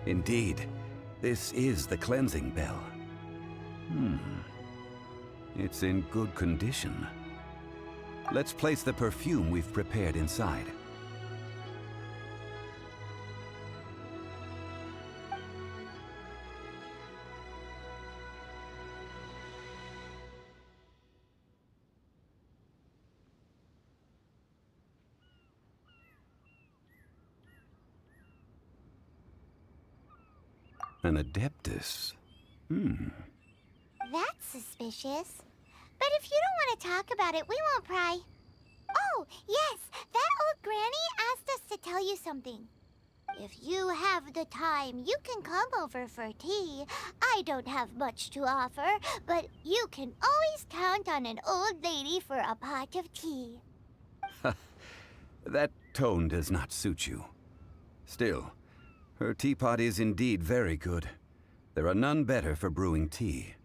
Indeed, this is the cleansing bell. It's in good condition. Let's place the perfume we've prepared inside. An Adeptus. That's suspicious. But if you don't want to talk about it, we won't pry. Oh, yes, that old granny asked us to tell you something. If you have the time, you can come over for tea. I don't have much to offer, but you can always count on an old lady for a pot of tea. That tone does not suit you. Still, her teapot is indeed very good. There are none better for brewing tea.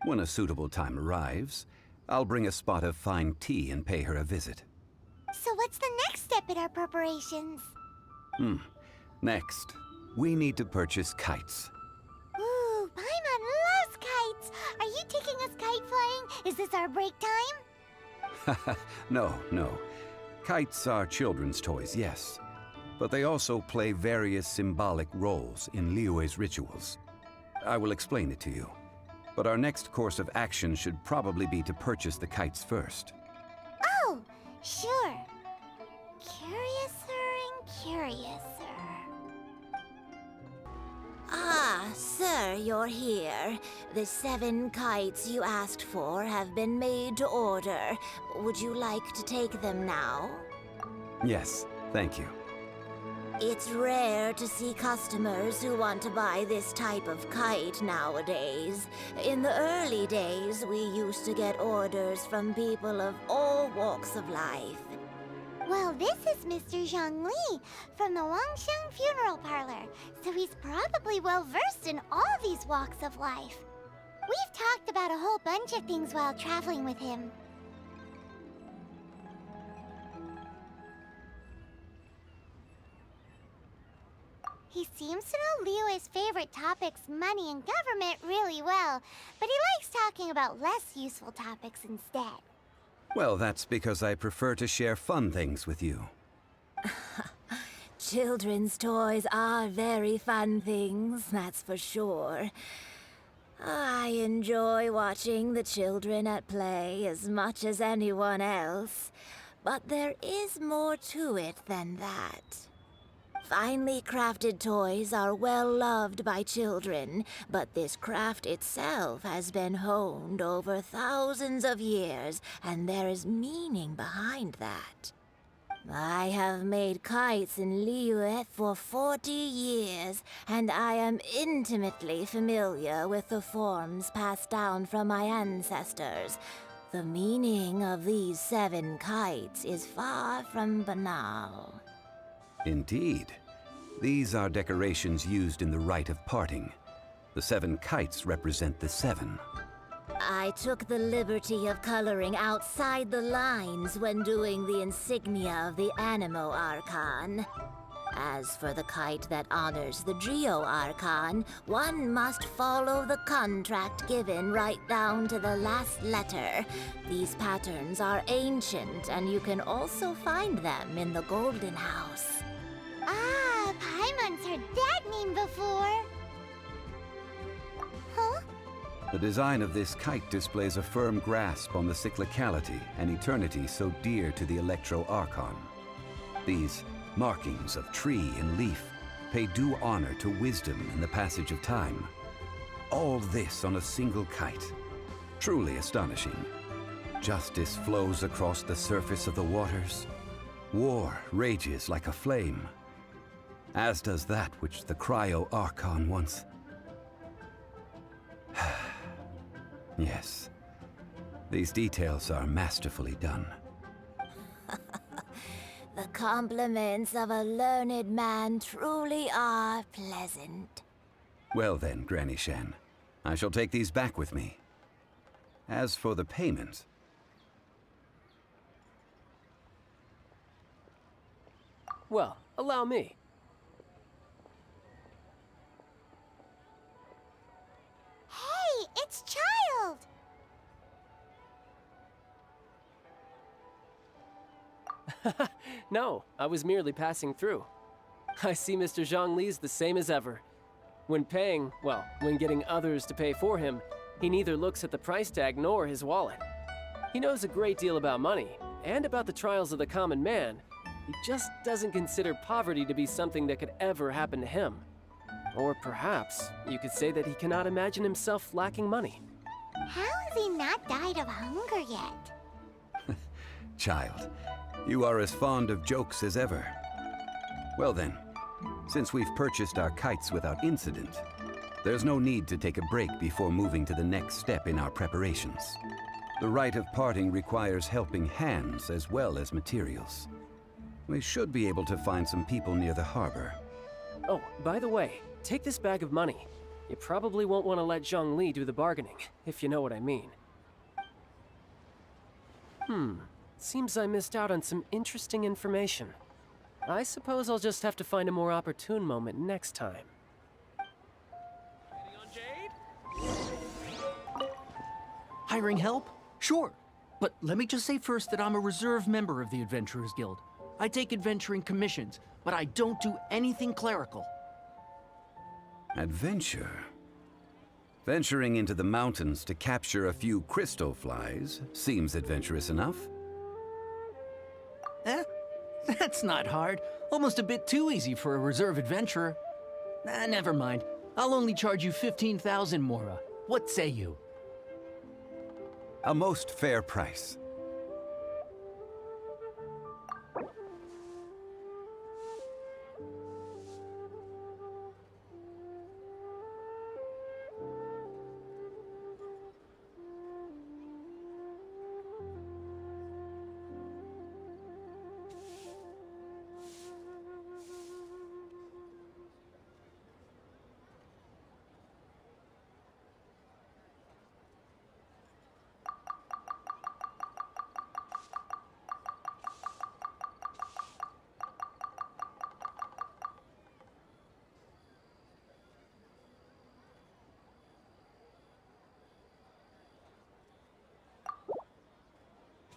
When a suitable time arrives, I'll bring a spot of fine tea and pay her a visit. So what's the next step in our preparations? Next, we need to purchase kites. Ooh, Paimon loves kites! Are you taking us kite flying? Is this our break time? No. Kites are children's toys, yes. But they also play various symbolic roles in Liuye's rituals. I will explain it to you. But our next course of action should probably be to purchase the kites first. Oh, sure. Curiouser and curiouser. Ah, sir, you're here. The 7 kites you asked for have been made to order. Would you like to take them now? Yes, thank you. It's rare to see customers who want to buy this type of kite nowadays. In the early days, we used to get orders from people of all walks of life. Well, this is Mr. Zhongli from the Wangsheng Funeral Parlor, so he's probably well-versed in all these walks of life. We've talked about a whole bunch of things while traveling with him. He seems to know Liuye's favorite topics, money and government, really well, but he likes talking about less useful topics instead. Well, that's because I prefer to share fun things with you. Children's toys are very fun things, that's for sure. I enjoy watching the children at play as much as anyone else, but there is more to it than that. Finely crafted toys are well loved by children, but this craft itself has been honed over thousands of years, and there is meaning behind that. I have made kites in Liuye for 40 years, and I am intimately familiar with the forms passed down from my ancestors. The meaning of these 7 kites is far from banal. Indeed. These are decorations used in the rite of parting. The 7 kites represent the 7. I took the liberty of coloring outside the lines when doing the insignia of the Animo Archon. As for the kite that honors the Geo Archon, one must follow the contract given right down to the last letter. These patterns are ancient, and you can also find them in the Golden House. Ah, Paimon's heard that name before. Huh? The design of this kite displays a firm grasp on the cyclicality and eternity so dear to the Electro Archon. These markings of tree and leaf pay due honor to wisdom and the passage of time. All this on a single kite. Truly astonishing. Justice flows across the surface of the waters. War rages like a flame. As does that which the Cryo Archon once... Yes. These details are masterfully done. The compliments of a learned man truly are pleasant. Well then, Granny Shen, I shall take these back with me. As for the payment... Well, allow me. It's Child! No, I was merely passing through. I see Mr. Zhongli's the same as ever. When paying, well, when getting others to pay for him, he neither looks at the price tag nor his wallet. He knows a great deal about money, and about the trials of the common man. He just doesn't consider poverty to be something that could ever happen to him. Or perhaps you could say that he cannot imagine himself lacking money. How has he not died of hunger yet? Child, you are as fond of jokes as ever. Well then, since we've purchased our kites without incident, there's no need to take a break before moving to the next step in our preparations. The rite of parting requires helping hands as well as materials. We should be able to find some people near the harbor. Oh, by the way, take this bag of money. You probably won't want to let Zhongli do the bargaining, if you know what I mean. Seems I missed out on some interesting information. I suppose I'll just have to find a more opportune moment next time. Hiring help? Sure. But let me just say first that I'm a reserve member of the Adventurers Guild. I take adventuring commissions, but I don't do anything clerical. Adventure? Venturing into the mountains to capture a few crystal flies seems adventurous enough. That's not hard. Almost a bit too easy for a reserve adventurer. Never mind. I'll only charge you 15,000 Mora. What say you? A most fair price.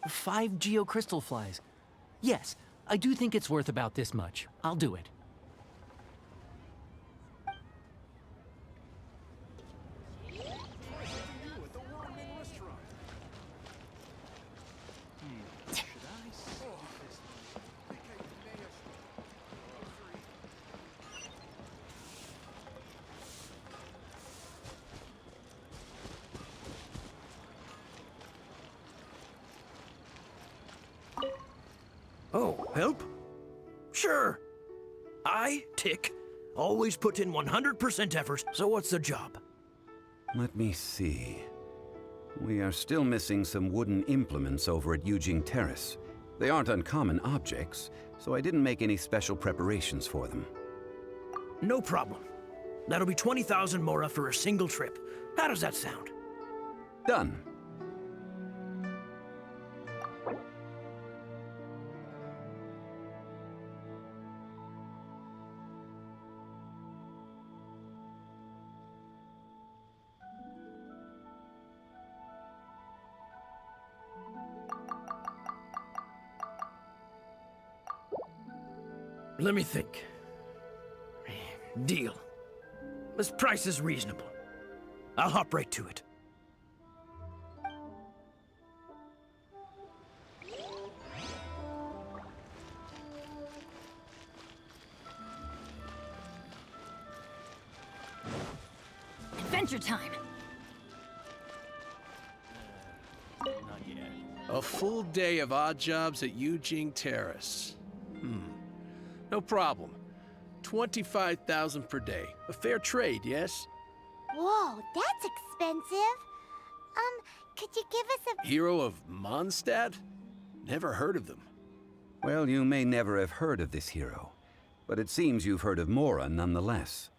Five geocrystal flies. Yes, I do think it's worth about this much. I'll do it. Oh, help? Sure. I, Tick, always put in 100% effort, so what's the job? Let me see. We are still missing some wooden implements over at Yujing Terrace. They aren't uncommon objects, so I didn't make any special preparations for them. No problem. That'll be 20,000 Mora for a single trip. How does that sound? Done. Let me think. Deal. This price is reasonable. I'll hop right to it. Adventure time! A full day of odd jobs at Yujing Terrace. No problem. 25,000 per day. A fair trade, yes? Whoa, that's expensive. Could you give us a... Hero of Mondstadt? Never heard of them. Well, you may never have heard of this hero, but it seems you've heard of Mora nonetheless.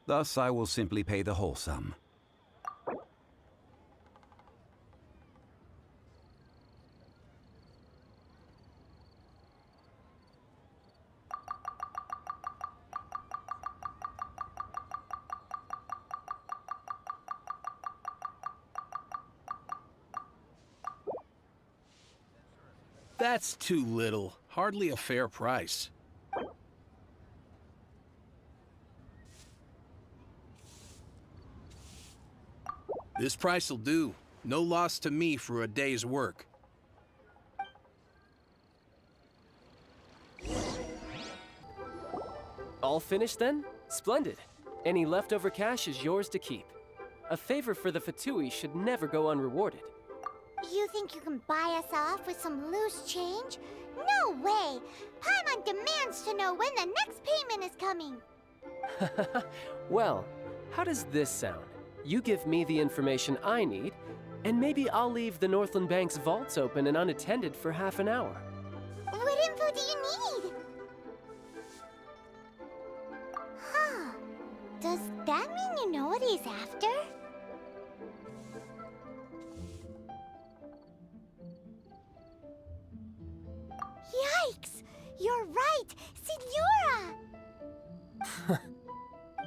Thus, I will simply pay the whole sum. That's too little. Hardly a fair price. This price'll do. No loss to me for a day's work. All finished then? Splendid. Any leftover cash is yours to keep. A favor for the Fatui should never go unrewarded. You think you can buy us off with some loose change? No way! Paimon demands to know when the next payment is coming. Well, how does this sound? You give me the information I need, and maybe I'll leave the Northland Bank's vaults open and unattended for half an hour. What info do you need? Huh. Does that mean you know what he's after? Yikes! You're right! Signora!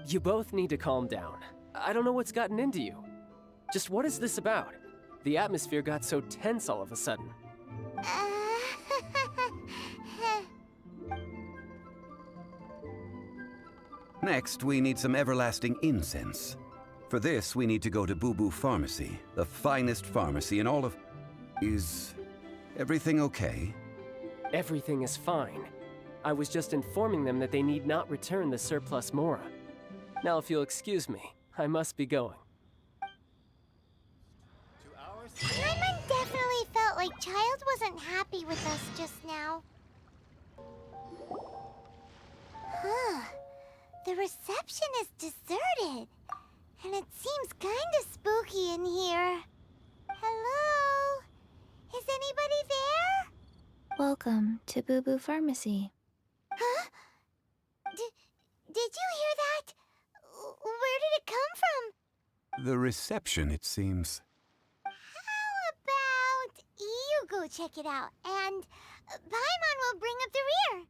You both need to calm down. I don't know what's gotten into you. Just what is this about? The atmosphere got so tense all of a sudden. Next, we need some everlasting incense. For this, we need to go to Boo Boo Pharmacy, the finest pharmacy in all of... Is everything okay? Everything is fine. I was just informing them that they need not return the surplus Mora. Now, if you'll excuse me, I must be going. Paimon definitely felt like Child wasn't happy with us just now. Huh. The reception is deserted. And it seems kinda spooky in here. Hello? Is anybody there? Welcome to Boo Boo Pharmacy. Huh? Did you hear that? Where did it come from? The reception, it seems. How about you go check it out, and Paimon will bring up the rear.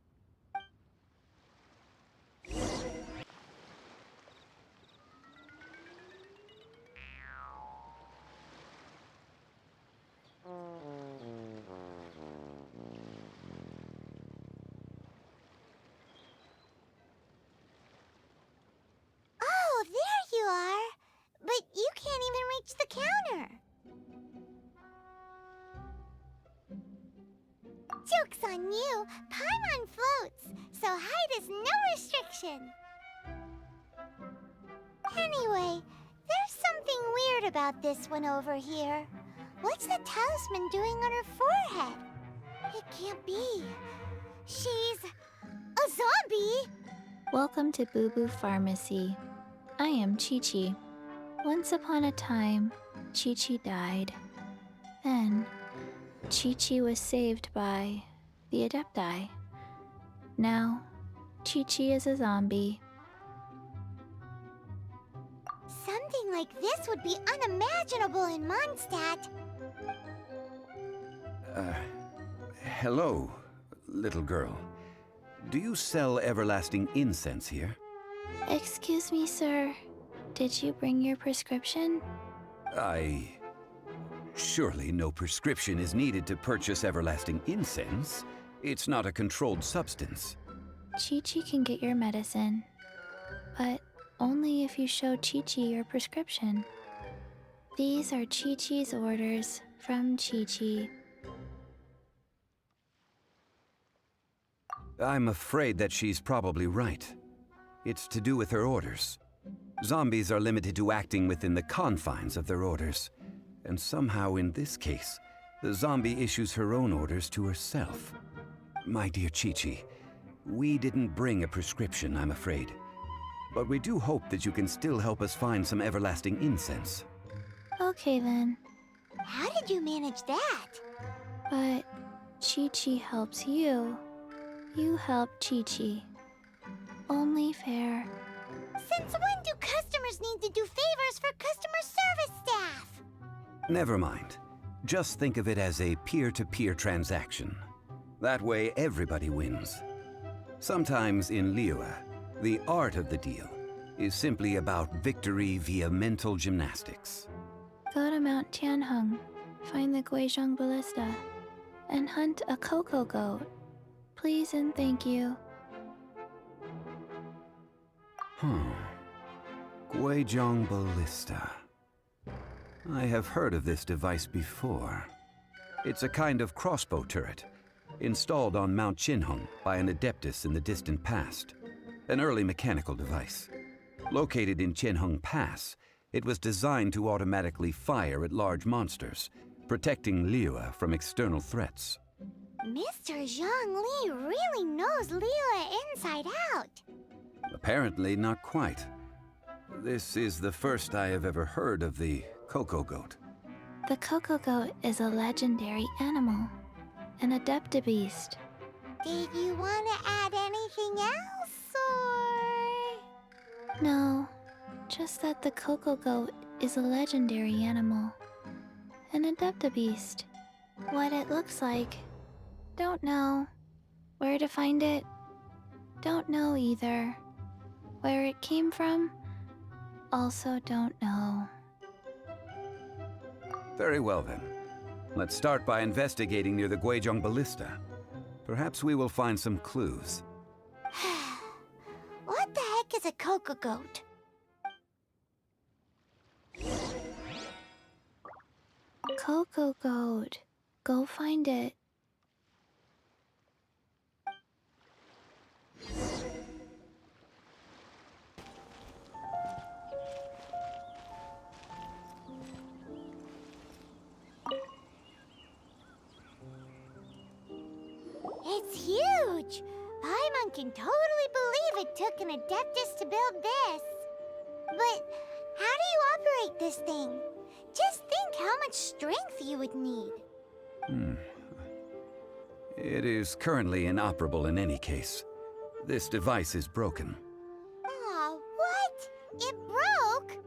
Oh, there you are. But you can't even reach the counter. Joke's on you. Paimon floats, so height is no restriction. Anyway, there's something weird about this one over here. What's the talisman doing on her forehead? It can't be. She's a zombie! Welcome to Boo Boo Pharmacy. I am Chi-Chi. Once upon a time, Chi-Chi died. Then, Chi-Chi was saved by the Adepti. Now, Chi-Chi is a zombie. Something like this would be unimaginable in Mondstadt. Hello, little girl. Do you sell everlasting incense here? Excuse me, sir. Did you bring your prescription? Surely no prescription is needed to purchase everlasting incense. It's not a controlled substance. Chi-Chi can get your medicine, but only if you show Chi-Chi your prescription. These are Chi-Chi's orders from Chi-Chi. I'm afraid that she's probably right. It's to do with her orders. Zombies are limited to acting within the confines of their orders. And somehow in this case, the zombie issues her own orders to herself. My dear Chi-Chi, we didn't bring a prescription, I'm afraid. But we do hope that you can still help us find some everlasting incense. Okay then, How did you manage that? but Chi-Chi helps you. You help Chi-Chi. Only fair. Since when do customers need to do favors for customer service staff? Never mind. Just think of it as a peer-to-peer transaction. That way everybody wins. Sometimes in Liuye, the art of the deal is simply about victory via mental gymnastics. Go to Mount Tianheng. Find the Guizhong Ballista. and hunt a cocoa goat. Please and thank you. Guizhong Ballista. I have heard of this device before. It's a kind of crossbow turret, installed on Mount Qinheng by an adeptus in the distant past. An early mechanical device. Located in Qinheng Pass, it was designed to automatically fire at large monsters, protecting Liuye from external threats. Mr. Zhongli really knows Liuye inside out. Apparently not quite. This is the first I have ever heard of the cocoa goat. The cocoa goat is a legendary animal, an adeptabeast. Did you want to add anything else, or...? No, just that the cocoa goat is a legendary animal, an adeptabeast. What it looks like, don't know. Where to find it, don't know either. Where it came from, also don't know. Very well then. Let's start by investigating near the Guizhong Ballista. Perhaps we will find some clues. What the heck is a cocoa goat? Cocoa goat. Go find it. It's huge! Paimon can totally believe it took an adeptus to build this. But how do you operate this thing? Just think how much strength you would need. It is currently inoperable in any case. This device is broken. Aw, what? It broke?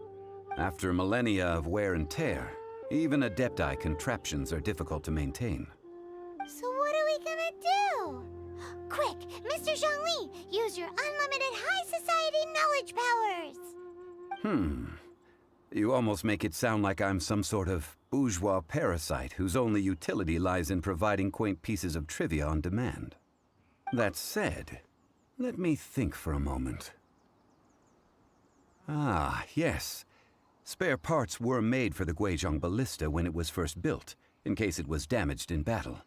After millennia of wear and tear, even adepti contraptions are difficult to maintain. So what are we gonna do? Quick, Mr. Zhongli, use your unlimited high society knowledge powers! You almost make it sound like I'm some sort of bourgeois parasite whose only utility lies in providing quaint pieces of trivia on demand. That said, let me think for a moment. Ah, yes. Spare parts were made for the Guizhong Ballista when it was first built, in case it was damaged in battle.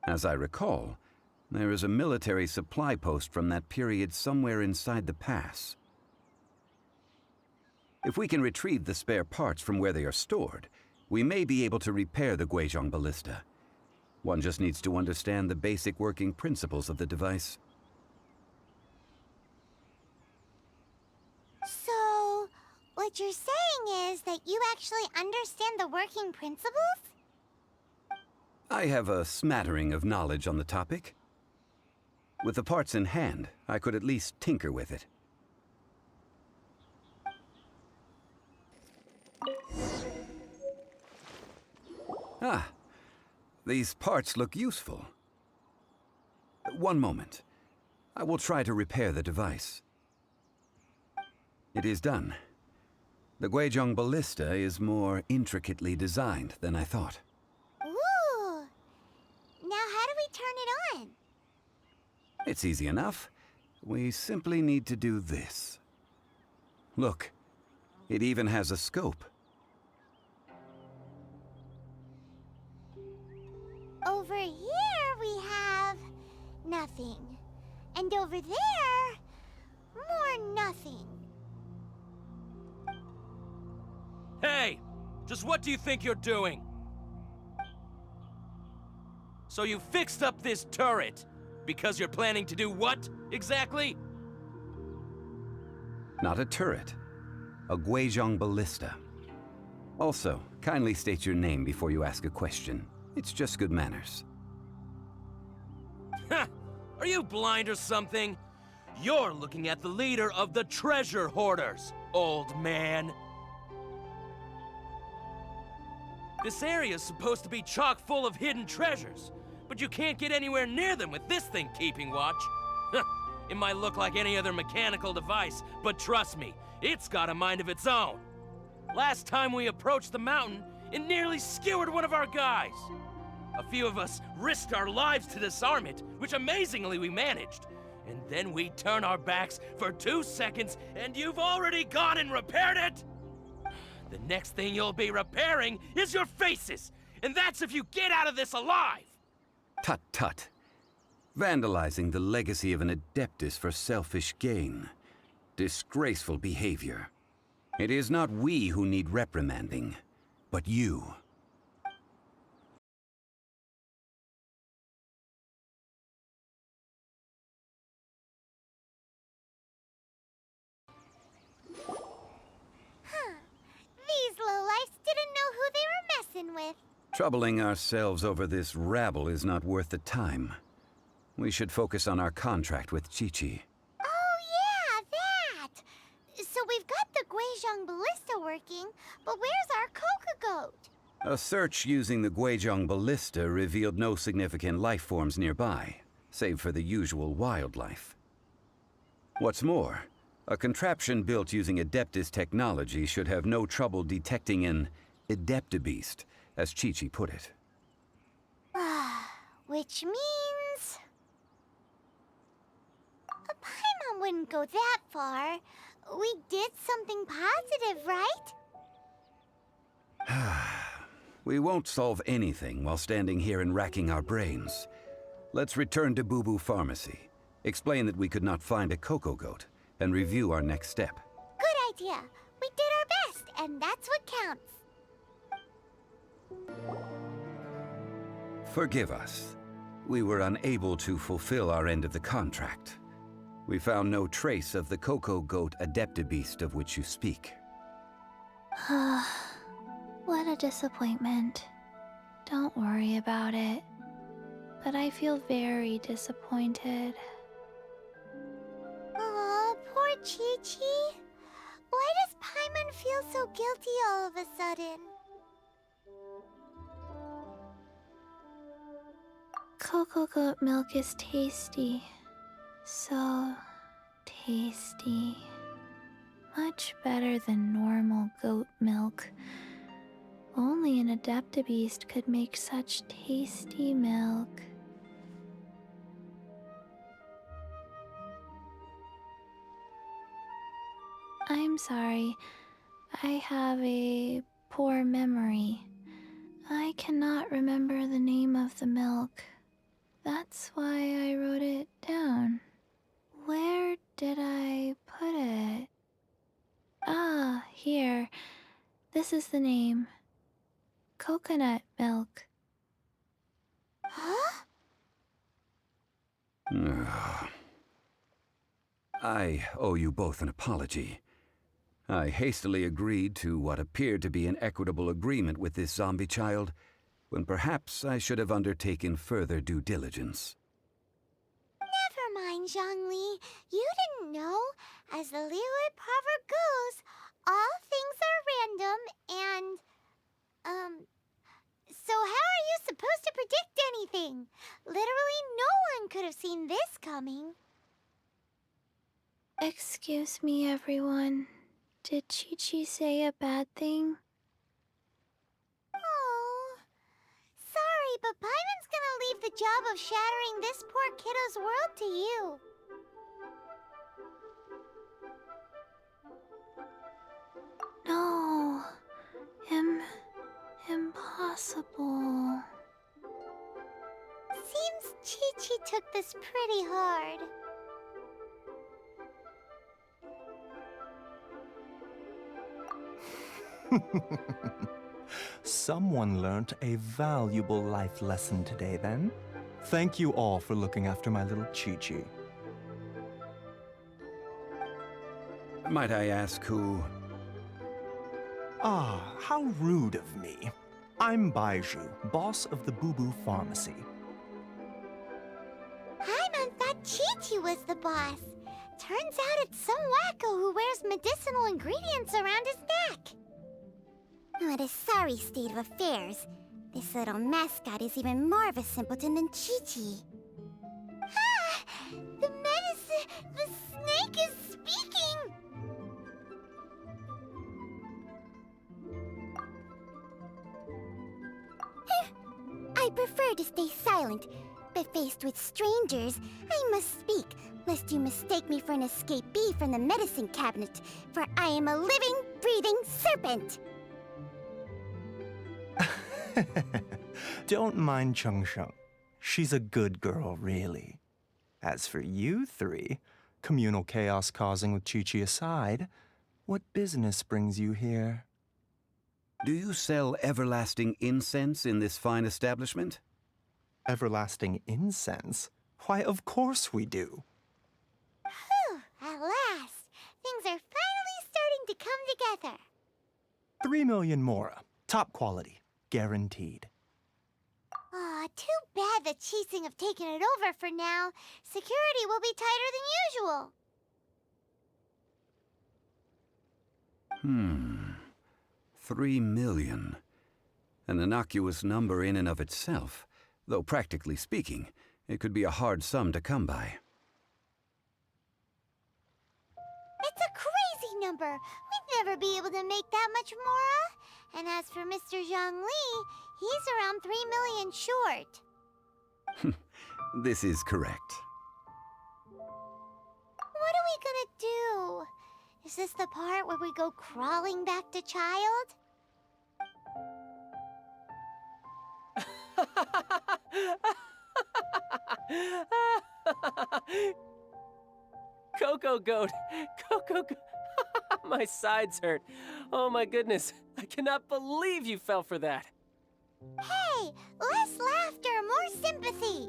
As I recall, there is a military supply post from that period somewhere inside the pass. If we can retrieve the spare parts from where they are stored, we may be able to repair the Guizhong Ballista. One just needs to understand the basic working principles of the device. So, what you're saying is that you actually understand the working principles? I have a smattering of knowledge on the topic. With the parts in hand, I could at least tinker with it. Ah, these parts look useful. One moment. I will try to repair the device. It is done. The Guizhong Ballista is more intricately designed than I thought. Ooh! Now how do we turn it on? It's easy enough. We simply need to do this. Look, it even has a scope. Over here we have nothing. And over there, more nothing. Hey! Just what do you think you're doing? So you fixed up this turret because you're planning to do what, exactly? Not a turret. A Guizhong Ballista. Also, kindly state your name before you ask a question. It's just good manners. Ha! Are you blind or something? You're looking at the leader of the treasure hoarders, old man. This area's supposed to be chock full of hidden treasures, but you can't get anywhere near them with this thing keeping watch. It might look like any other mechanical device, but trust me, it's got a mind of its own. Last time we approached the mountain, it nearly skewered one of our guys. A few of us risked our lives to disarm it, which amazingly we managed. And then we turn our backs for 2 seconds, and you've already gone and repaired it? The next thing you'll be repairing is your faces, and that's if you get out of this alive! Tut tut. Vandalizing the legacy of an Adeptus for selfish gain. Disgraceful behavior. It is not we who need reprimanding, but you. These lowlifes didn't know who they were messing with. Troubling ourselves over this rabble is not worth the time. We should focus on our contract with Qiqi. Oh yeah, that! So we've got the Guizhong Ballista working, but where's our Coca Goat? A search using the Guizhong Ballista revealed no significant life forms nearby, save for the usual wildlife. What's more, a contraption built using Adeptus technology should have no trouble detecting an Adeptibeast, as Qiqi put it. Which means... a Paimon wouldn't go that far. We did something positive, right? We won't solve anything while standing here and racking our brains. Let's return to Boo Boo Pharmacy, explain that we could not find a Coco Goat, and review our next step. Good idea. We did our best, and that's what counts. Forgive us. We were unable to fulfill our end of the contract. We found no trace of the Coco Goat Adeptibeast of which you speak. What a disappointment. Don't worry about it. But I feel very disappointed. Aw, poor Qiqi. Why does Paimon feel so guilty all of a sudden? Cocoa goat milk is tasty. So tasty. Much better than normal goat milk. Only an Adeptibeast could make such tasty milk. I'm sorry. I have a poor memory. I cannot remember the name of the milk. That's why I wrote it down. Where did I put it? Ah, here. This is the name. Coconut milk. Huh? I owe you both an apology. I hastily agreed to what appeared to be an equitable agreement with this zombie child, when perhaps I should have undertaken further due diligence. Never mind, Zhongli. You didn't know. As the Liuye proverb goes, all things are random and... So how are you supposed to predict anything? Literally no one could have seen this coming. Excuse me, everyone. Did Qiqi say a bad thing? Oh, sorry, but Paimon's gonna leave the job of shattering this poor kiddo's world to you. No. Impossible. Seems Qiqi took this pretty hard. Someone learnt a valuable life lesson today, then. Thank you all for looking after my little Qiqi. Might I ask who... Ah, how rude of me. I'm Baiju, boss of the Boo Boo Pharmacy. Paimon thought Qiqi was the boss. Turns out it's some wacko who wears medicinal ingredients around his neck. What a sorry state of affairs. This little mascot is even more of a simpleton than Qiqi. Ah! The snake is speaking! I prefer to stay silent, but faced with strangers, I must speak, lest you mistake me for an escapee from the medicine cabinet, for I am a living, breathing serpent! Don't mind Chung Sheng. She's a good girl, really. As for you three, communal chaos causing with Chi-Chi aside, what business brings you here? Do you sell everlasting incense in this fine establishment? Everlasting incense? Why, of course we do. Whew, at last! Things are finally starting to come together. 3 million mora. Top quality. Guaranteed. Aw, too bad the Chising have taken it over for now. Security will be tighter than usual. 3 million. An innocuous number in and of itself, though practically speaking, it could be a hard sum to come by. It's a crazy number. We'd never be able to make that much mora. And as for Mr. Zhang Li, he's around 3 million short. This is correct. What are we gonna do? Is this the part where we go crawling back to child? Coco Goat! Coco Goat! My sides hurt. Oh my goodness. I cannot believe you fell for that. Hey, less laughter, more sympathy.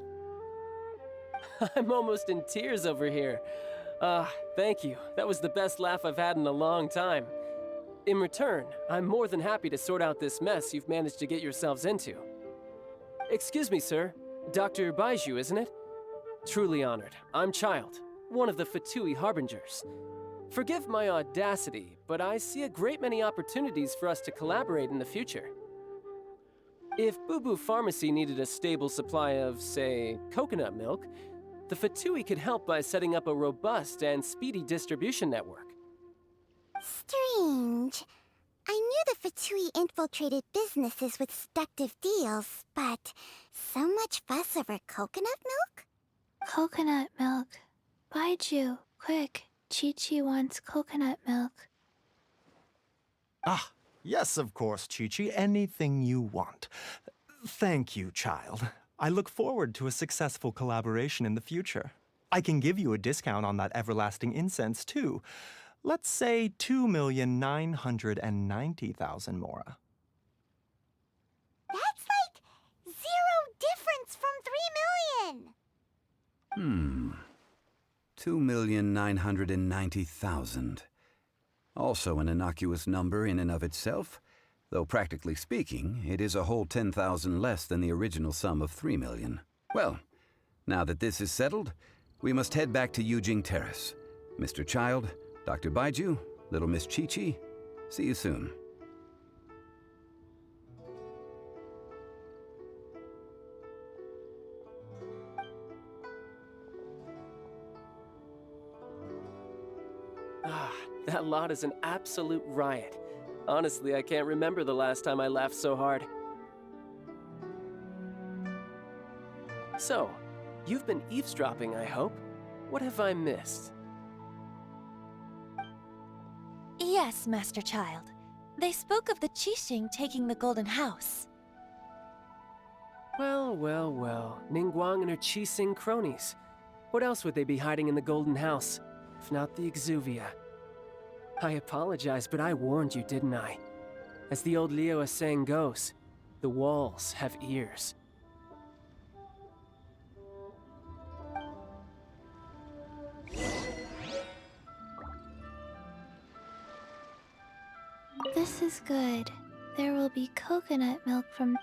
I'm almost in tears over here. Thank you. That was the best laugh I've had in a long time. In return, I'm more than happy to sort out this mess you've managed to get yourselves into. Excuse me, sir. Dr. Baiju, isn't it? Truly honored. I'm Child, one of the Fatui Harbingers. Forgive my audacity, but I see a great many opportunities for us to collaborate in the future. If Boo Boo Pharmacy needed a stable supply of, say, coconut milk, the Fatui could help by setting up a robust and speedy distribution network. Strange. I knew the Fatui infiltrated businesses with seductive deals, but so much fuss over coconut milk? Coconut milk. Baiju, quick. Chi-Chi wants coconut milk. Ah, yes, of course, Chi-Chi. Anything you want. Thank you, child. I look forward to a successful collaboration in the future. I can give you a discount on that everlasting incense, too. Let's say 2,990,000 mora. That's like 0 difference from 3 million! 2,990,000. Also an innocuous number in and of itself, though practically speaking, it is a whole 10,000 less than the original sum of 3 million. Well, now that this is settled, we must head back to Yujing Terrace. Mr. Child, Dr. Baiju, little Miss Chi-Chi, see you soon. That lot is an absolute riot. Honestly, I can't remember the last time I laughed so hard. So, you've been eavesdropping, I hope. What have I missed? Yes, Master Child. They spoke of the Qixing taking the Golden House. Well, well, well. Ningguang and her Qixing cronies. What else would they be hiding in the Golden House, if not the Exuvia? I apologize, but I warned you, didn't I? As the old Liuye saying goes, the walls have ears. This is good. There will be coconut milk from...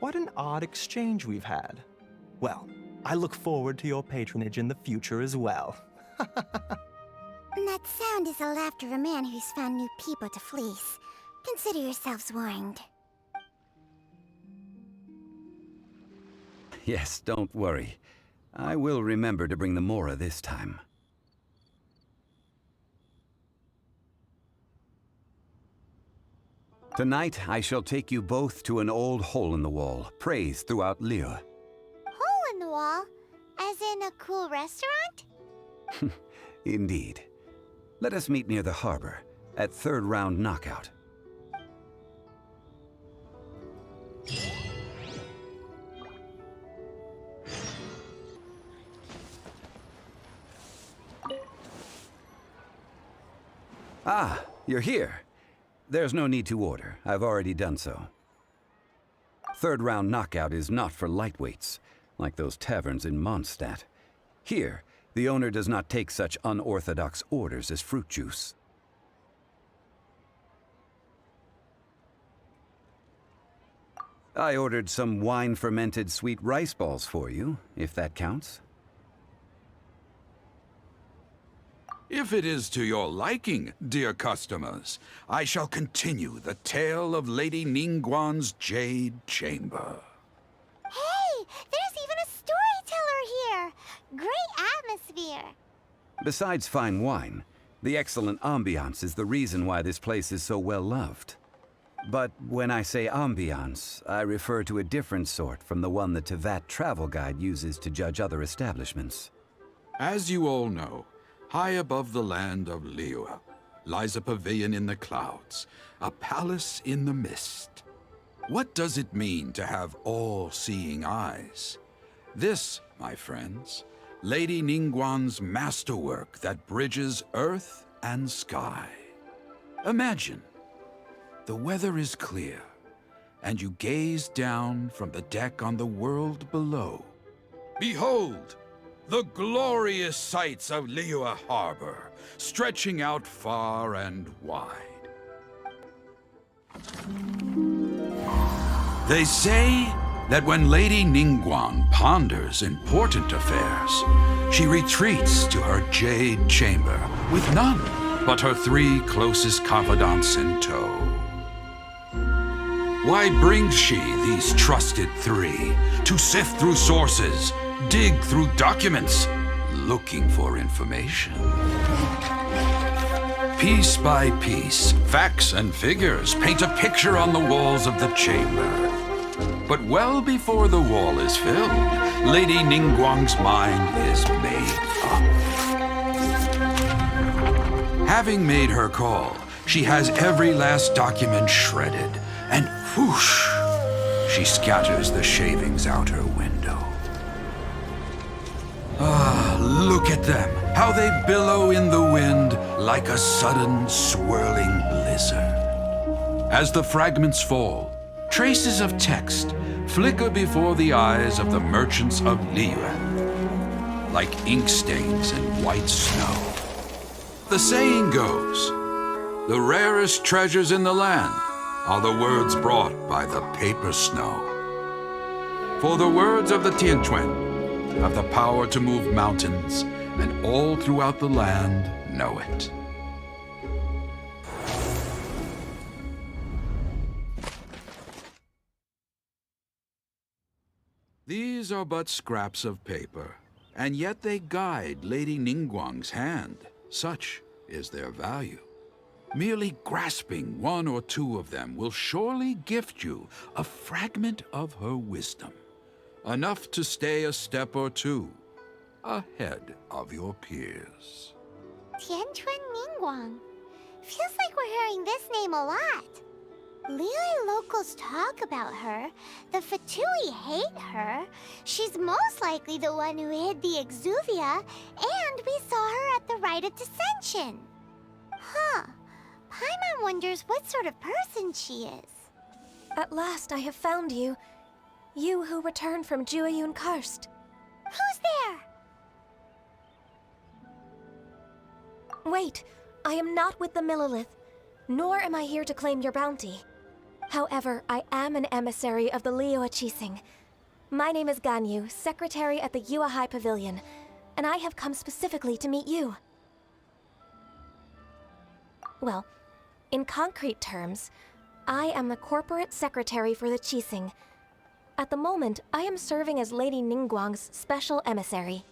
What an odd exchange we've had. Well, I look forward to your patronage in the future as well. That sound is the laughter of a man who's found new people to fleece. Consider yourselves warned. Yes, don't worry. I will remember to bring the mora this time. Tonight, I shall take you both to an old hole-in-the-wall, praised throughout Liuye. Hole in the wall? As in a cool restaurant? Indeed. Let us meet near the harbor, at third round knockout. Ah, you're here. There's no need to order. I've already done so. Third round knockout is not for lightweights, like those taverns in Mondstadt. Here, the owner does not take such unorthodox orders as fruit juice. I ordered some wine-fermented sweet rice balls for you, if that counts. If it is to your liking, dear customers, I shall continue the tale of Lady Ningguang's Jade Chamber. Hey, there's even a storyteller here! Great atmosphere! Besides fine wine, the excellent ambiance is the reason why this place is so well loved. But when I say ambiance, I refer to a different sort from the one the Tevat travel guide uses to judge other establishments. As you all know, high above the land of Liuye lies a pavilion in the clouds, a palace in the mist. What does it mean to have all-seeing eyes? This, my friends, Lady Ningguang's masterwork that bridges earth and sky. Imagine, the weather is clear, and you gaze down from the deck on the world below. Behold! The glorious sights of Liuye Harbor, stretching out far and wide. They say that when Lady Ningguang ponders important affairs, she retreats to her jade chamber with none but her 3 closest confidants in tow. Why brings she these trusted 3 to sift through sources, dig through documents, looking for information? Piece by piece, facts and figures paint a picture on the walls of the chamber. But well before the wall is filled, Lady Ningguang's mind is made up. Having made her call, she has every last document shredded, and whoosh, she scatters the shavings out her window. Ah, look at them, how they billow in the wind like a sudden swirling blizzard. As the fragments fall, traces of text flicker before the eyes of the merchants of Liuye, like ink stains in white snow. The saying goes, the rarest treasures in the land are the words brought by the paper snow. For the words of the Tianquan have the power to move mountains, and all throughout the land know it. These are but scraps of paper, and yet they guide Lady Ningguang's hand. Such is their value. Merely grasping 1 or 2 of them will surely gift you a fragment of her wisdom, enough to stay a step or 2 ahead of your peers. Tianquan Ningguang. Feels like we're hearing this name a lot. Liuye locals talk about her. The Fatui hate her. She's most likely the one who hid the exuvia, and we saw her at the rite of dissension. Huh. Paimon wonders what sort of person she is. At last I have found you. You who returned from Jueyun Karst. Who's there? Wait, I am not with the Millilith, nor am I here to claim your bounty. However, I am an emissary of the Liuye Qixing. My name is Ganyu, secretary at the Yuehai High Pavilion, and I have come specifically to meet you. Well, in concrete terms, I am the corporate secretary for the Qixing. At the moment, I am serving as Lady Ningguang's special emissary.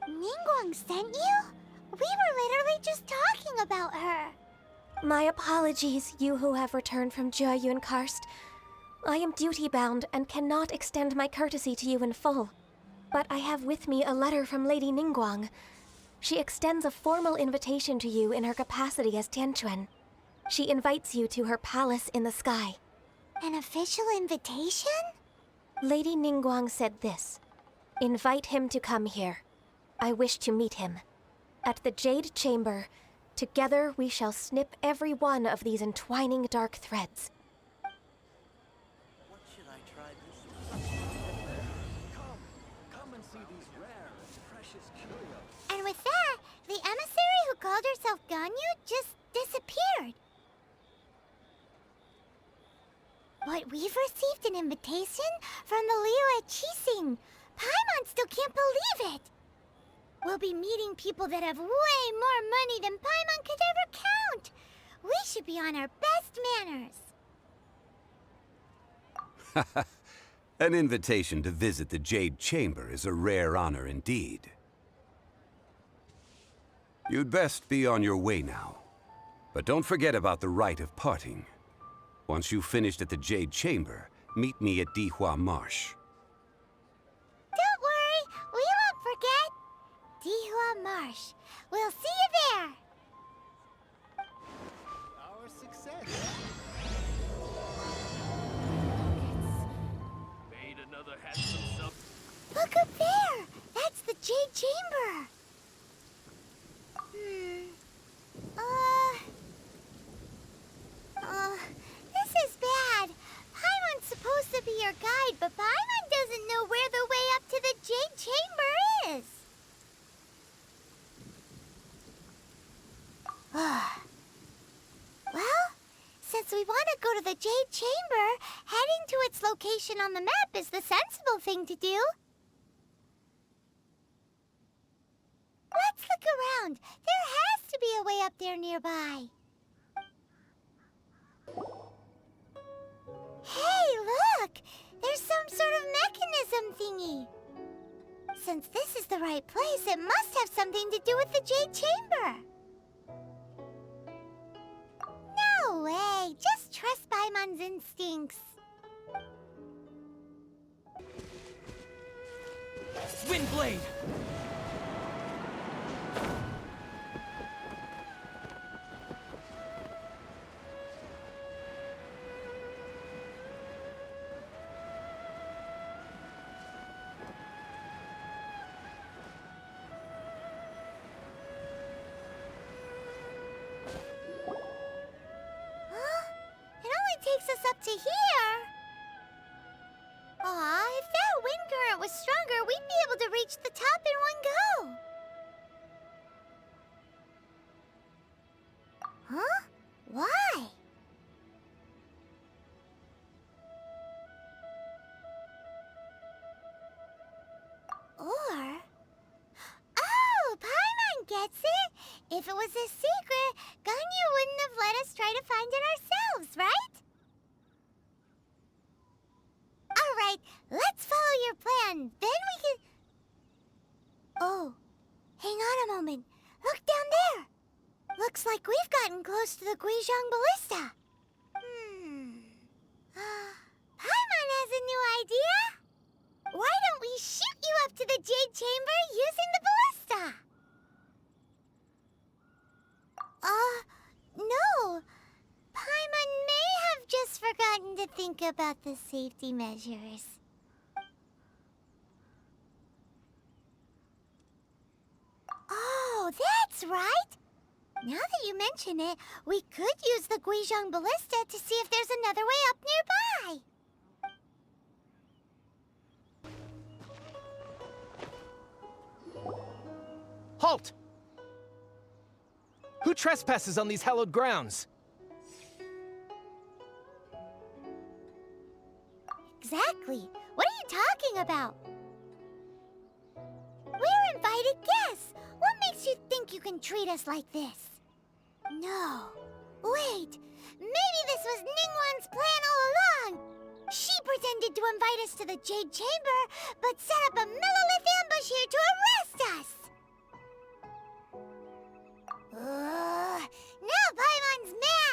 Ningguang sent you? We were literally just talking about her. My apologies, you who have returned from Jueyun Karst. I am duty-bound and cannot extend my courtesy to you in full. But I have with me a letter from Lady Ningguang. She extends a formal invitation to you in her capacity as Tianquan. She invites you to her palace in the sky. An official invitation? Lady Ningguang said this. Invite him to come here. I wish to meet him. At the Jade Chamber, together we shall snip every one of these entwining dark threads. What should I try this time? Come and see these rare and precious curios. And with that, the emissary who called herself Ganyu just disappeared. But we've received an invitation from the Liuye Archon. Paimon still can't believe it. We'll be meeting people that have way more money than Paimon could ever count. We should be on our best manners. An invitation to visit the Jade Chamber is a rare honor indeed. You'd best be on your way now. But don't forget about the rite of parting. Once you've finished at the Jade Chamber, meet me at Dihua Marsh. Don't worry, we won't forget. Dihua Marsh. We'll see you there. Our success. Made another handsome sub. Look up there. That's the Jade Chamber. This is bad. Paimon's supposed to be your guide, but Paimon doesn't know where the way up to the Jade Chamber is. Well, since we want to go to the Jade Chamber, heading to its location on the map is the sensible thing to do. Let's look around. There has to be a way up there nearby. Hey, look! There's some sort of mechanism thingy. Since this is the right place, it must have something to do with the Jade Chamber. No way! Just trust Paimon's instincts. Windblade! Takes us up to here. Aw, if that wind current was stronger, we'd be able to reach the top in one go. Huh? Why? Or... Oh, Paimon gets it! If it was a secret, Ganyu wouldn't have let us try to find it ourselves, right? Alright, let's follow your plan. Then we can... Oh, hang on a moment. Look down there. Looks like we've gotten close to the Guizhong Ballista. Paimon has a new idea. Why don't we shoot you up to the Jade Chamber using the ballista? No. Paimon may have just forgotten to think about the safety measures. Oh, that's right! Now that you mention it, we could use the Guizhong Ballista to see if there's another way up nearby. Halt! Who trespasses on these hallowed grounds? Exactly. What are you talking about? We're invited guests. What makes you think you can treat us like this? No. Wait. Maybe this was Ningguang's plan all along. She pretended to invite us to the Jade Chamber, but set up a Millilith ambush here to arrest us. Now Paimon's mad.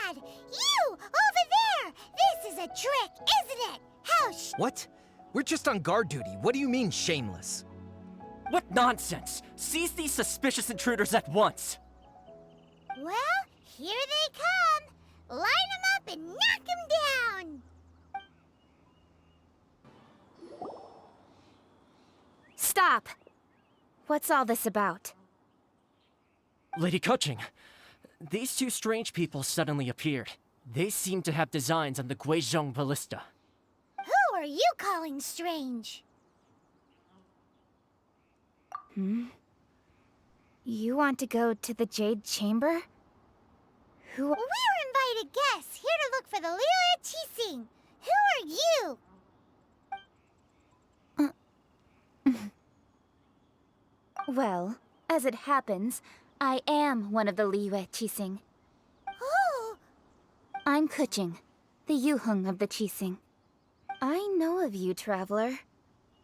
What? We're just on guard duty. What do you mean, shameless? What nonsense! Seize these suspicious intruders at once! Well, here they come. Line them up and knock them down. Stop! What's all this about? Lady Coaching, these two strange people suddenly appeared. They seem to have designs on the Guizhong Ballista. Who are you calling strange? You want to go to the Jade Chamber? Who? We're invited guests here to look for the Liuye Archon. Who are you? Well, as it happens, I am one of the Liuye Archon. Oh! I'm Kuching, the Yuheng of the Qixing. I know of you, traveler.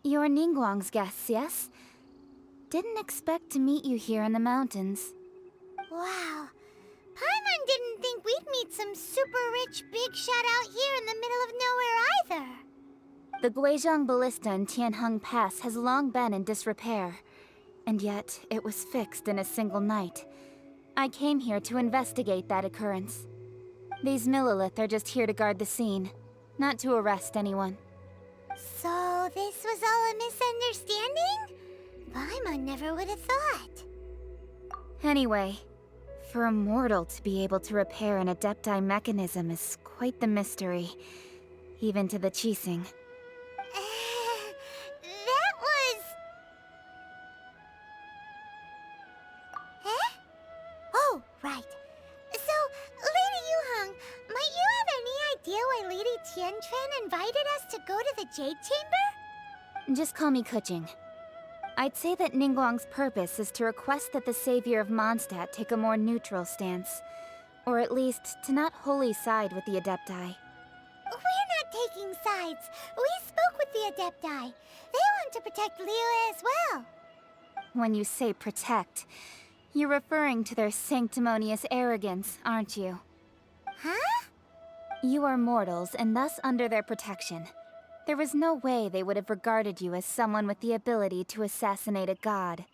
You're Ningguang's guests, yes? Didn't expect to meet you here in the mountains. Wow. Paimon didn't think we'd meet some super rich big shot out here in the middle of nowhere either. The Guizhong Ballista in Tianheng Pass has long been in disrepair, and yet it was fixed in a single night. I came here to investigate that occurrence. These Millilith are just here to guard the scene, not to arrest anyone. So this was all a misunderstanding? Paimon never would have thought. Anyway, for a mortal to be able to repair an Adepti mechanism is quite the mystery, even to the Qixing. That was... Eh? Oh, right. So, Lady Yuheng, might you have any idea why Lady Tianquan invited us to go to the Jade Chamber? Just call me Kuching. I'd say that Ningguang's purpose is to request that the savior of Mondstadt take a more neutral stance. Or at least, to not wholly side with the Adepti. We're not taking sides. We spoke with the Adepti. They want to protect Liuye as well. When you say protect, you're referring to their sanctimonious arrogance, aren't you? Huh? You are mortals, and thus under their protection. There was no way they would have regarded you as someone with the ability to assassinate a god.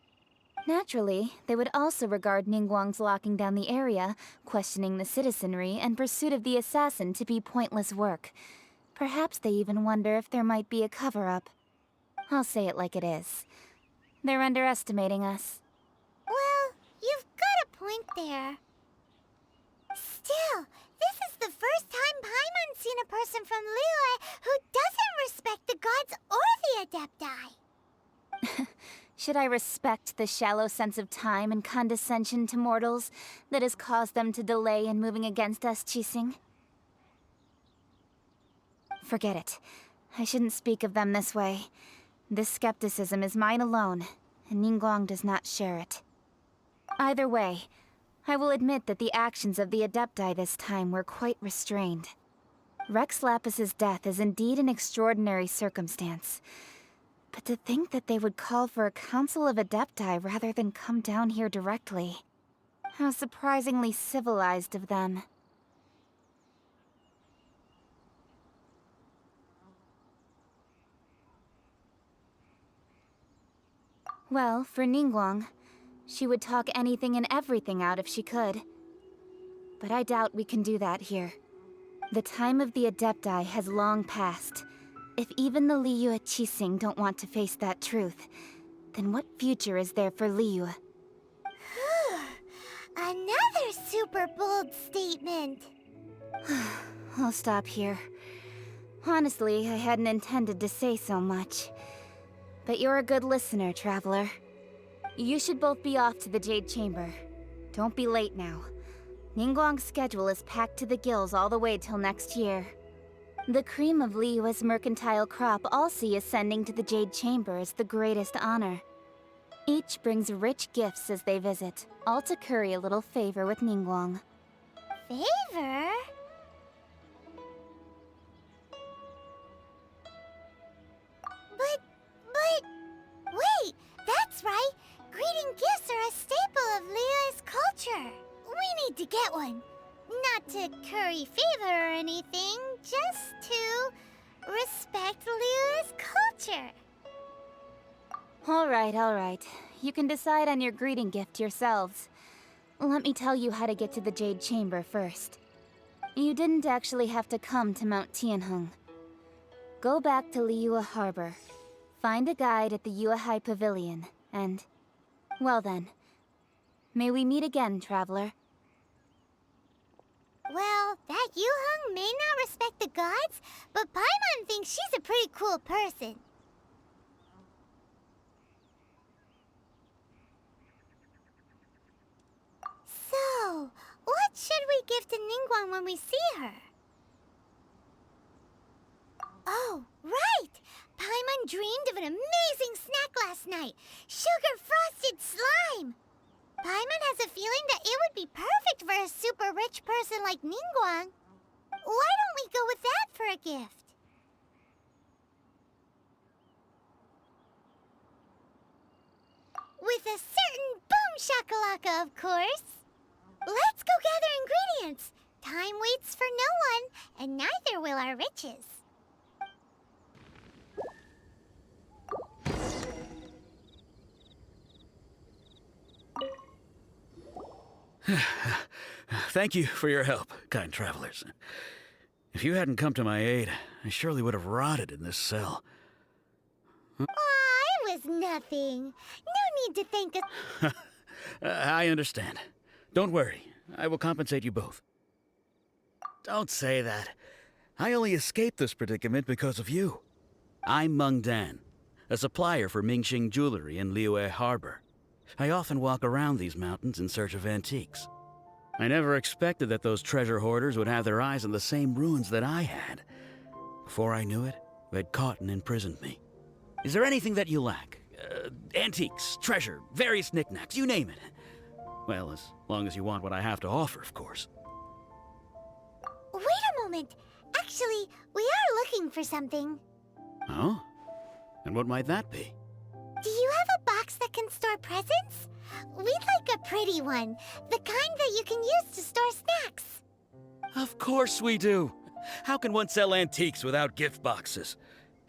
Naturally, they would also regard Ningguang's locking down the area, questioning the citizenry, and pursuit of the assassin to be pointless work. Perhaps they even wonder if there might be a cover-up. I'll say it like it is. They're underestimating us. Well, you've got a point there. Still, this is the first time Paimon's seen a person from Liuye who doesn't respect the gods or the Adepti. Should I respect the shallow sense of time and condescension to mortals that has caused them to delay in moving against us, Qixing? Forget it. I shouldn't speak of them this way. This skepticism is mine alone, and Ningguang does not share it. Either way, I will admit that the actions of the Adepti this time were quite restrained. Rex Lapis's death is indeed an extraordinary circumstance. But to think that they would call for a council of Adepti rather than come down here directly. How surprisingly civilized of them. Well, for Ningguang, she would talk anything and everything out if she could. But I doubt we can do that here. The time of the Adepti has long passed. If even the Liuye Qixing don't want to face that truth, then what future is there for Liuye? Another super bold statement. I'll stop here. Honestly, I hadn't intended to say so much. But you're a good listener, traveler. You should both be off to the Jade Chamber. Don't be late now. Ningguang's schedule is packed to the gills all the way till next year. The cream of Liyue's mercantile crop all see ascending to the Jade Chamber as the greatest honor. Each brings rich gifts as they visit, all to curry a little favor with Ningguang. Favor? But... Wait, that's right! Greeting gifts are a staple of Liyue's culture. We need to get one. Not to curry favor or anything, just to Respect Liu's culture. All right. You can decide on your greeting gift yourselves. Let me tell you how to get to the Jade Chamber first. You didn't actually have to come to Mount Tianheng. Go back to Liuye Harbor. Find a guide at the Yuehai Pavilion, and... well then. May we meet again, traveler. Well, that Yuheng may not respect the gods, but Paimon thinks she's a pretty cool person. So, what should we give to Ningguang when we see her? Oh, right! Paimon dreamed of an amazing snack last night! Sugar-frosted slime! Paimon has a feeling that it would be perfect for a super rich person like Ningguang. Why don't we go with that for a gift? With a certain boom shakalaka, of course! Let's go gather ingredients! Time waits for no one, and neither will our riches. Thank you for your help, kind travelers. If you hadn't come to my aid, I surely would have rotted in this cell. Aw, it was nothing. No need to thank us. I understand. Don't worry. I will compensate you both. Don't say that. I only escaped this predicament because of you. I'm Meng Dan, a supplier for Mingxing jewelry in Liuye Harbor. I often walk around these mountains in search of antiques. I never expected that those treasure hoarders would have their eyes on the same ruins that I had. Before I knew it, they'd caught and imprisoned me. Is there anything that you lack? Antiques, treasure, various knickknacks, you name it. Well, as long as you want what I have to offer, of course. Wait a moment. Actually, we are looking for something. Oh? And what might that be? Do you have a box that can store presents? We'd like a pretty one. The kind that you can use to store snacks. Of course we do. How can one sell antiques without gift boxes?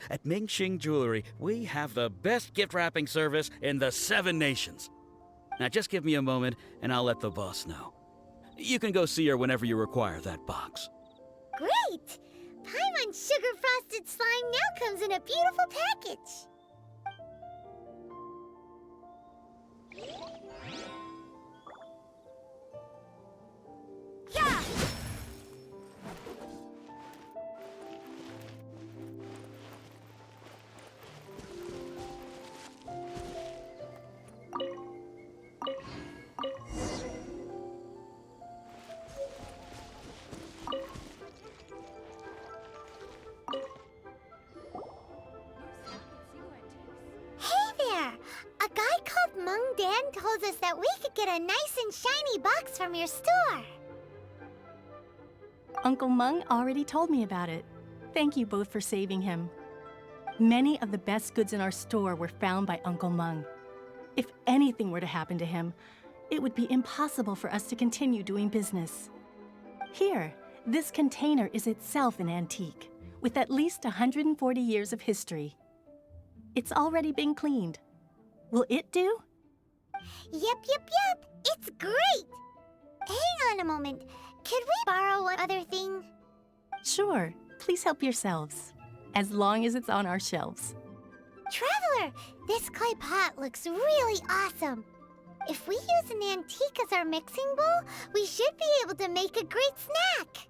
At Mingxing Jewelry, we have the best gift wrapping service in the 7 nations. Now just give me a moment and I'll let the boss know. You can go see her whenever you require that box. Great! Paimon's sugar-frosted slime now comes in a beautiful package. Yeah! A guy called Meng Dan told us that we could get a nice and shiny box from your store. Uncle Meng already told me about it. Thank you both for saving him. Many of the best goods in our store were found by Uncle Meng. If anything were to happen to him, it would be impossible for us to continue doing business. Here, this container is itself an antique, with at least 140 years of history. It's already been cleaned. Will it do? Yep. It's great! Hang on a moment. Could we borrow one other thing? Sure. Please help yourselves. As long as it's on our shelves. Traveler, this clay pot looks really awesome. If we use an antique as our mixing bowl, we should be able to make a great snack.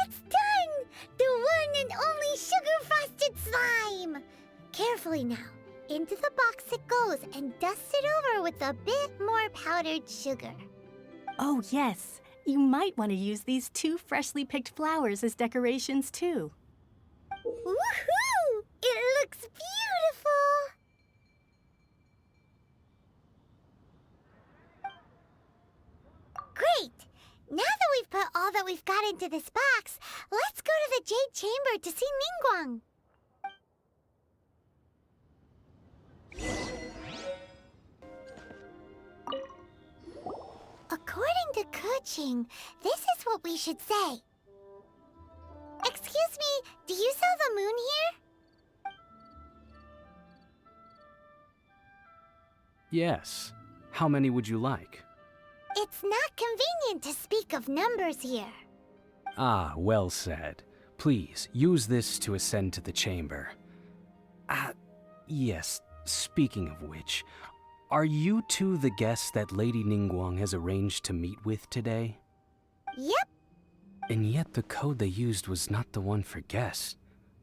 It's done! The one and only sugar-frosted slime! Carefully now. Into the box it goes and dust it over with a bit more powdered sugar. Oh, yes. You might want to use these 2 freshly picked flowers as decorations, too. Woohoo! It looks beautiful! Great! Now that we've put all that we've got into this box, let's go to the Jade Chamber to see Ningguang. According to Keqing, this is what we should say. Excuse Excuse me, do you sell the moon here? Yes. How many would you like? It's not convenient to speak of numbers here. Ah, well said. Please, use this to ascend to the chamber. Yes, speaking of which, are you two the guests that Lady Ningguang has arranged to meet with today? Yep. And yet the code they used was not the one for guests,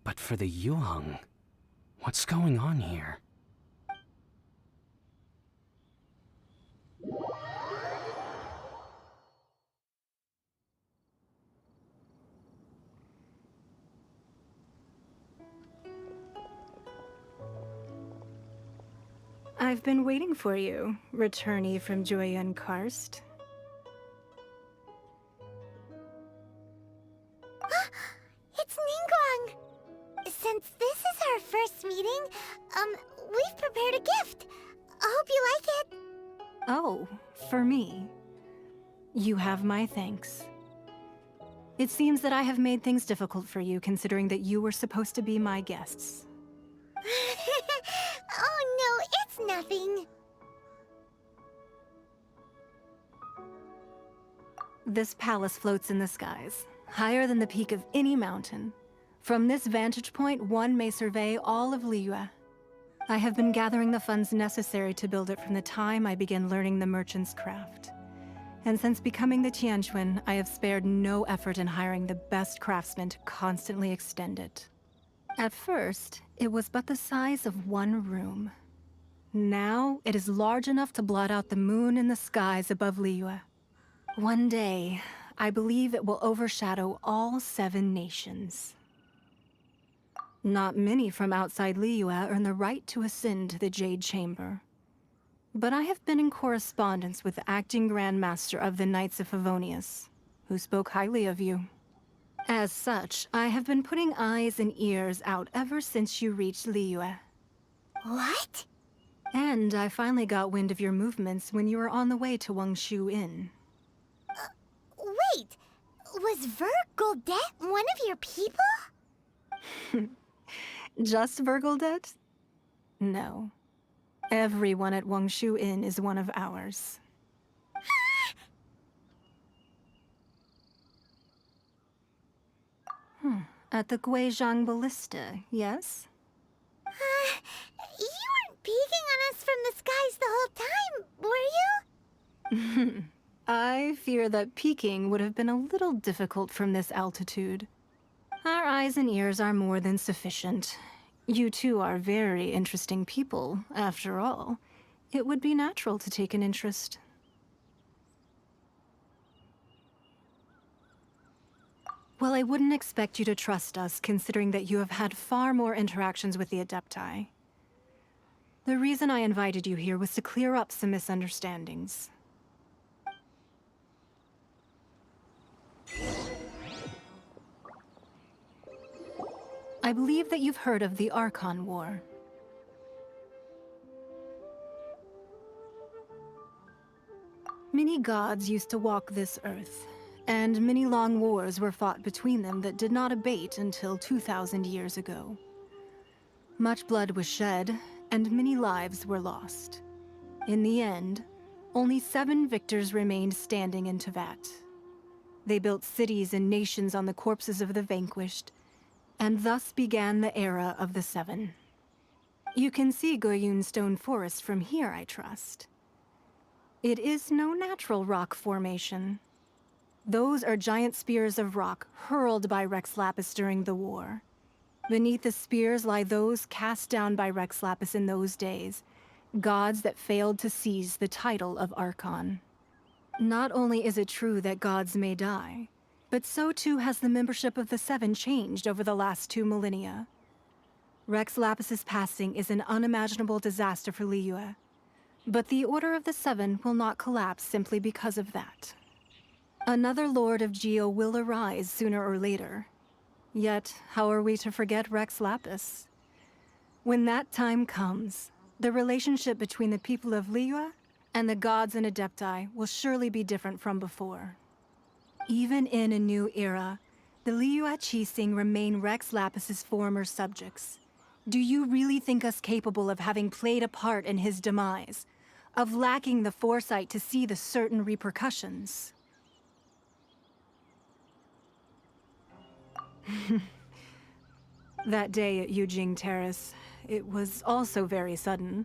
but for the Yuang. What's going on here? I've been waiting for you, returnee from Joyun Karst. It's Ningguang! Since this is our first meeting, we've prepared a gift. I hope you like it. Oh, for me. You have my thanks. It seems that I have made things difficult for you, considering that you were supposed to be my guests. Oh no, it's nothing. This palace floats in the skies, higher than the peak of any mountain. From this vantage point, one may survey all of Liuye. I have been gathering the funds necessary to build it from the time I began learning the merchant's craft. And since becoming the Tianquan, I have spared no effort in hiring the best craftsmen to constantly extend it. At first, it was but the size of one room. Now, it is large enough to blot out the moon in the skies above Liuye. One day, I believe it will overshadow all 7 nations. Not many from outside Liuye earn the right to ascend to the Jade Chamber. But I have been in correspondence with the acting Grand Master of the Knights of Favonius, who spoke highly of you. As such, I have been putting eyes and ears out ever since you reached Liuye. What? And I finally got wind of your movements when you were on the way to Wangshu Inn. Wait, was Vergoldet one of your people? Just Vergoldet? No. Everyone at Wangshu Inn is one of ours. At the Guizhong Ballista, yes? You weren't peeking on us from the skies the whole time, were you? I fear that peeking would have been a little difficult from this altitude. Our eyes and ears are more than sufficient. You two are very interesting people, after all. It would be natural to take an interest. Well, I wouldn't expect you to trust us, considering that you have had far more interactions with the Adepti. The reason I invited you here was to clear up some misunderstandings. I believe that you've heard of the Archon War. Many gods used to walk this earth, and many long wars were fought between them that did not abate until 2,000 years ago. Much blood was shed, and many lives were lost. In the end, only 7 victors remained standing in Tevat. They built cities and nations on the corpses of the vanquished, and thus began the era of the 7. You can see Goyun Stone Forest from here, I trust. It is no natural rock formation. Those are giant spears of rock hurled by Rex Lapis during the war. Beneath the spears lie those cast down by Rex Lapis in those days, gods that failed to seize the title of Archon. Not only is it true that gods may die, but so too has the membership of the 7 changed over the last 2 millennia. Rex Lapis's passing is an unimaginable disaster for Liuye, but the Order of the 7 will not collapse simply because of that. Another Lord of Geo will arise sooner or later. Yet, how are we to forget Rex Lapis? When that time comes, the relationship between the people of Liuye and the gods and Adepti will surely be different from before. Even in a new era, The Liuye Archon remain Rex Lapis's former subjects. Do you really think us capable of having played a part in his demise? Of lacking the foresight to see the certain repercussions? That day at Yujing Terrace, it was also very sudden.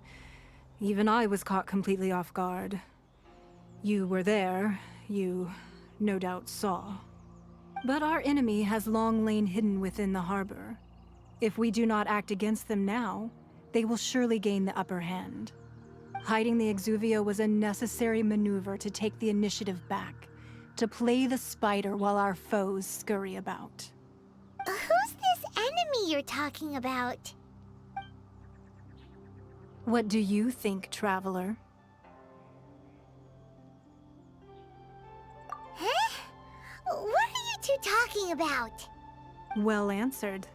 Even I was caught completely off guard. You were there, you no doubt saw. But our enemy has long lain hidden within the harbor. If we do not act against them now, they will surely gain the upper hand. Hiding the Exuvio was a necessary maneuver to take the initiative back, to play the spider while our foes scurry about. Who's this enemy you're talking about? What do you think, traveler? Huh? What are you two talking about? Well answered.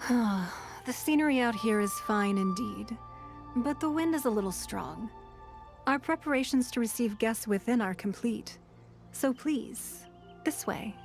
The scenery out here is fine indeed, but the wind is a little strong. Our preparations to receive guests within are complete. So please, this way.